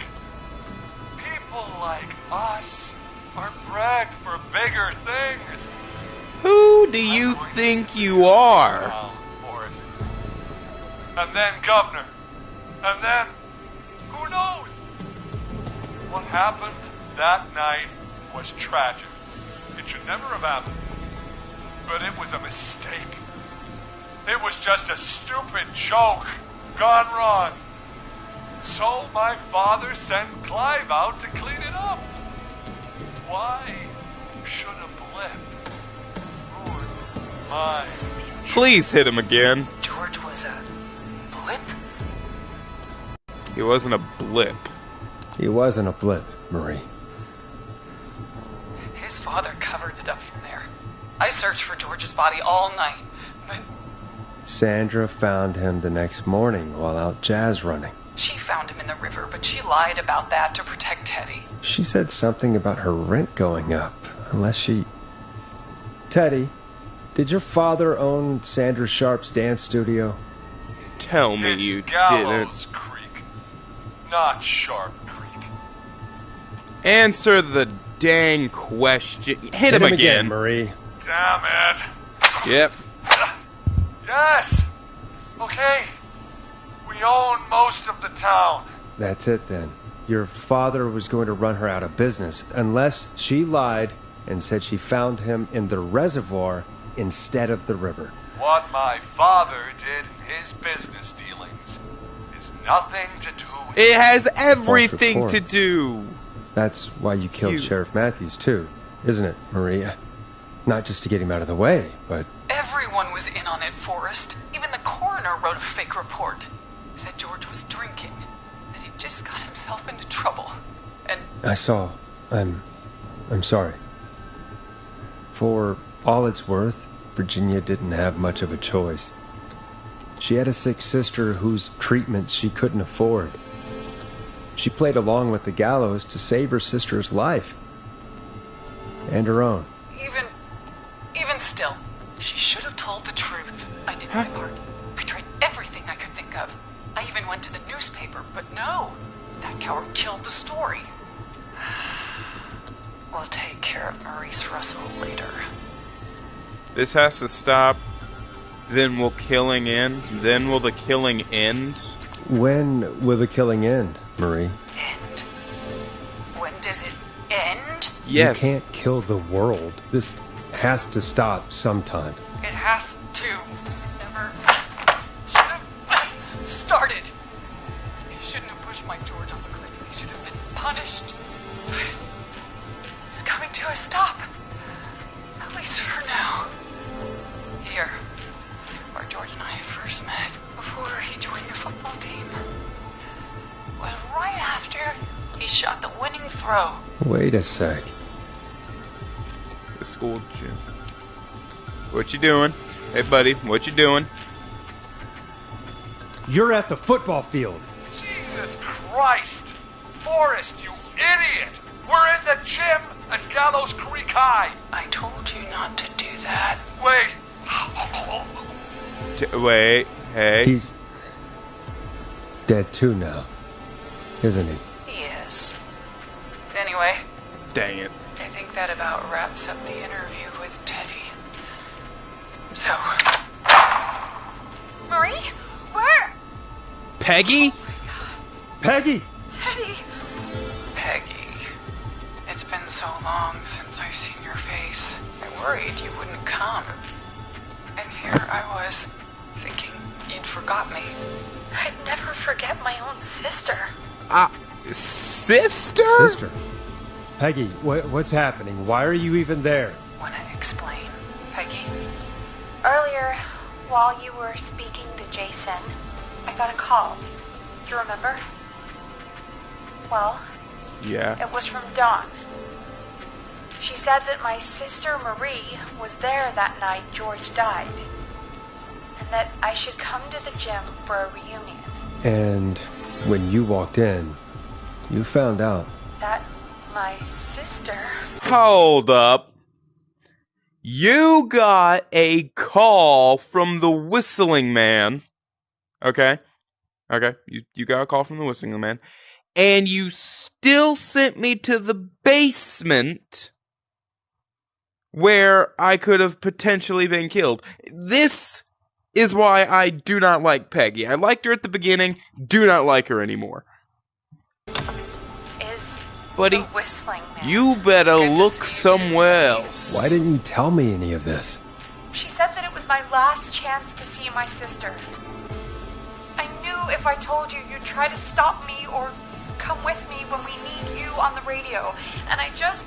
People like us are bred for bigger things. Who do you think you are? Now, Forrest. And then governor. And then, who knows? What happened that night was tragic. It should never have happened. But it was a mistake. It was just a stupid joke gone wrong. So my father sent Clive out to clean it up. Why should a blip ruin my future? Please hit him again. George was a blip? He wasn't a blip. He wasn't a blip, Marie. His father covered it up from there. I searched for George's body all night, but Sandra found him the next morning while out jazz running. she found him in the river, but she lied about that to protect Teddy. She said something about her rent going up, unless she... Teddy, did your father own Sandra Sharp's dance studio? Tell me It's you didn't. Gallows Creek, not Sharp Creek. Answer the dang question. Hit him again. Marie. Damn it. Yep. Yes. Okay. We own most of the town. That's it then. Your father was going to run her out of business, unless she lied and said she found him in the reservoir instead of the river. What my father did in his business dealings is nothing to do with It has everything to reports. do. That's why you killed You- Sheriff Matthews, too, isn't it, Maria? Not just to get him out of the way, but... Everyone was in on it, Forrest. Even the coroner wrote a fake report. Said George was drinking, that he just got himself into trouble. And I saw. I'm sorry. For all it's worth, Virginia didn't have much of a choice. She had a sick sister whose treatment she couldn't afford. She played along with the gallows to save her sister's life. And her own. even still, she should have told the truth. I did my part. I tried everything I could think of. I even went to the newspaper, but no. That coward killed the story. We'll take care of Maurice Russell later. This has to stop. Then will killing end? Then will the killing end? When will the killing end, Marie? End? When does it end? Yes. You can't kill the world. This has to stop sometime. It has to. Never should have started. He shouldn't have pushed my George off a cliff. He should have been punished. It's coming to a stop. At least for now. Here, where George and I first met, before he joined the football team, was right after he shot the winning throw. Wait a sec. The school gym. What you doing? Hey, buddy, what you doing? You're at the football field. Jesus Christ! Forrest, you idiot! We're in the gym at Gallows Creek High! I told you not to do that. Wait! Wait, hey. He's dead too now, isn't he? He is. Anyway, Dang it. I think that about wraps up the interview with Teddy. So, Marie? Where? Peggy? Peggy! Teddy? Peggy, it's been so long since I've seen your face. I worried you wouldn't come. And here I was, thinking you'd forgot me. I'd never forget my own sister. Sister? Sister? Peggy, what's happening? Why are you even there? Wanna explain, Peggy? Earlier, while you were speaking to Jason, I got a call. Do you remember? Well, Yeah. it was from Dawn. She said that my sister Marie was there that night George died, and that I should come to the gym for a reunion. And when you walked in, you found out. That my sister... Hold up. You got a call from the Whistling Man. Okay. Okay. You got a call from the Whistling Man. And you still sent me to the basement where I could have potentially been killed. This is why I do not like Peggy. I liked her at the beginning, do not like her anymore. Is Buddy, the Whistling Man. you better Good to look see you somewhere too. else. Why didn't you tell me any of this? She said that it was my last chance to see my sister. I knew if I told you, you'd try to stop me or come with me when we need you on the radio. And I just...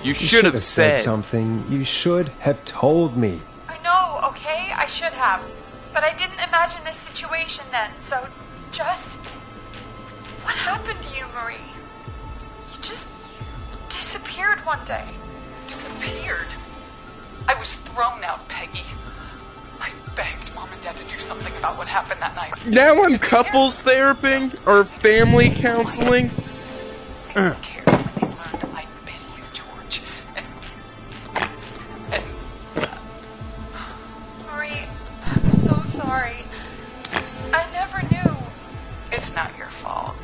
You should have said something. You should have told me. I know, okay? I should have. But I didn't imagine this situation then, so just... What happened to you, Marie? You just disappeared one day. Disappeared. I was thrown out, Peggy. I begged Mom and Dad to do something about what happened that night. Now I'm couples therapy or family counseling. They didn't care when they learned I'd been with George. And Marie, I'm so sorry. I never knew. it's not your fault.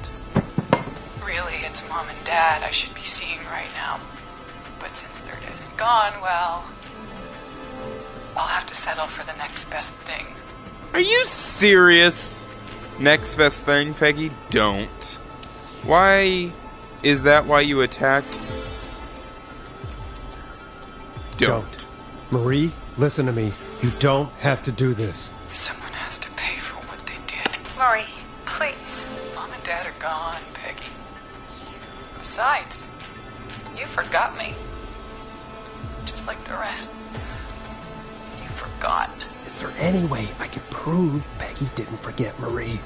Really, it's Mom and Dad I should be seeing right now. But since they're dead and gone, well, I'll have to settle for the next best thing. Are you serious? Next best thing, Peggy? Don't. Why is that why you attacked? Don't. Marie, listen to me. You don't have to do this. Someone has to pay for what they did. Marie, please. Mom and Dad are gone, Peggy. Besides, you forgot me. Just like the rest. You forgot. Is there any way I could prove Peggy didn't forget Marie?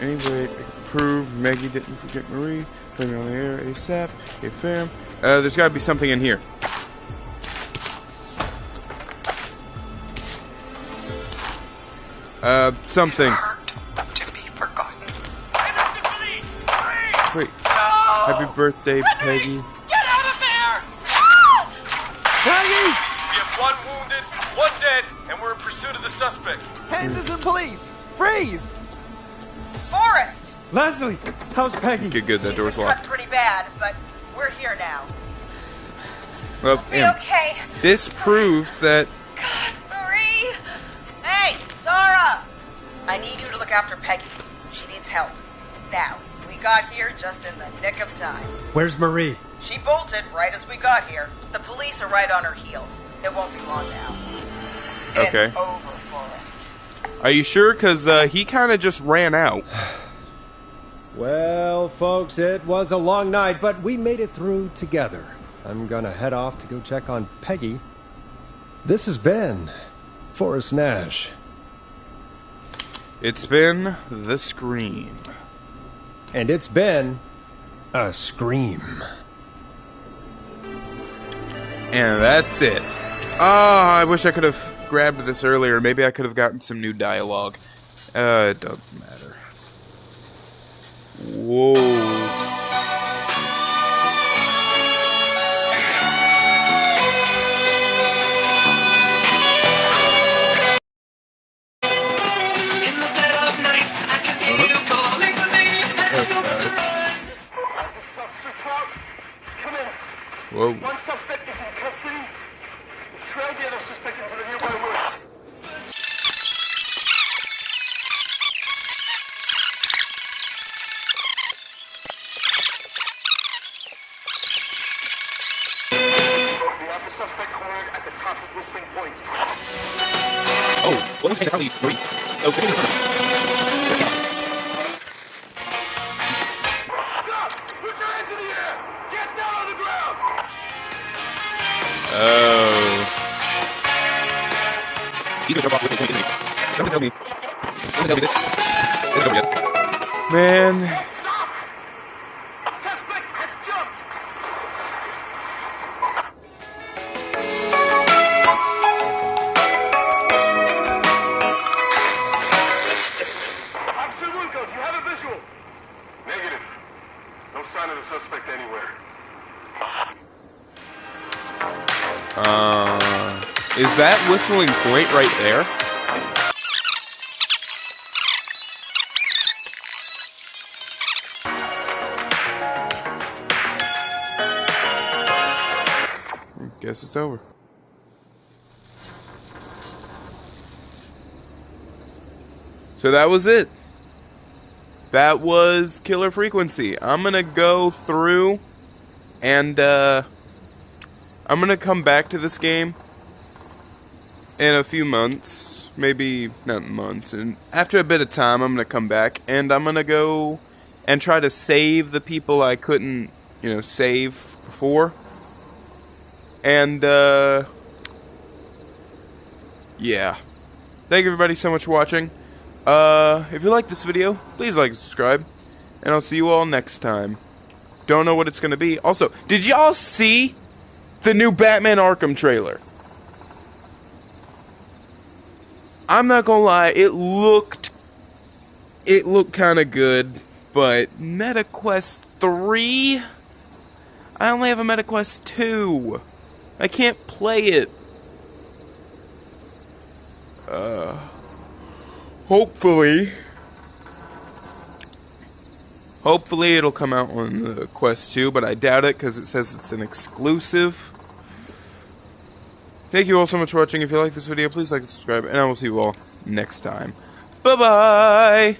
Anyway, I can prove Maggie didn't forget Marie. Put me on the air ASAP. Hey, fam. There's gotta be something in here. Something. Hurt to be forgotten. Wait. Happy birthday, Peggy. Get out of there! Peggy! We have one wounded, one dead, and we're in pursuit of the suspect. Henderson Police! Freeze! Forrest! Leslie! How's Peggy? Good, that She's door's been locked. cut pretty bad, but we're here now. Well, Be okay. this proves that God, Marie. Hey, Zara! I need you to look after Peggy. She needs help. Now, we got here just in the nick of time. Where's Marie? She bolted right as we got here. The police are right on her heels. It won't be long now. Okay. It's over, Forrest. Are you sure? Because he kind of just ran out. Well, folks, it was a long night, but we made it through together. I'm gonna head off to go check on Peggy. This has been Forrest Nash. It's been The Scream. And it's been a scream. And that's it. Ah, I wish I could have grabbed this earlier. Maybe I could have gotten some new dialogue. It doesn't matter. Whoa. Whoa. One suspect is in custody. We've trailed the other suspect into the nearby woods. We have the suspect cornered at the top of Whistling Point. Oh, what was the thing that's probably Oh, Stop! Put your hands in the air! Get down on the ground! oh. He's gonna jump off Whistling Point, isn't he? Someone tell me. Someone tell me this. This is over yet. Man. Stop! Suspect has jumped! Officer Wilco, do you have a visual? Negative. No sign of the suspect anywhere. Is that Whistling Point right there? Guess it's over. So that was it. That was Killer Frequency. I'm gonna go through and I'm gonna come back to this game in a few months, maybe not months, and after a bit of time I'm gonna come back and I'm gonna go and try to save the people I couldn't, save before. And yeah. Thank you everybody so much for watching. If you like this video, please like and subscribe, and I'll see you all next time. Don't know what it's gonna be. Also, did y'all see the new Batman Arkham trailer? I'm not gonna lie, it looked kinda good, but MetaQuest 3? I only have a MetaQuest 2. I can't play it. Hopefully it'll come out on the Quest 2, but I doubt it because it says it's an exclusive. Thank you all so much for watching. If you like this video, please like and subscribe, and I will see you all next time. Bye-bye!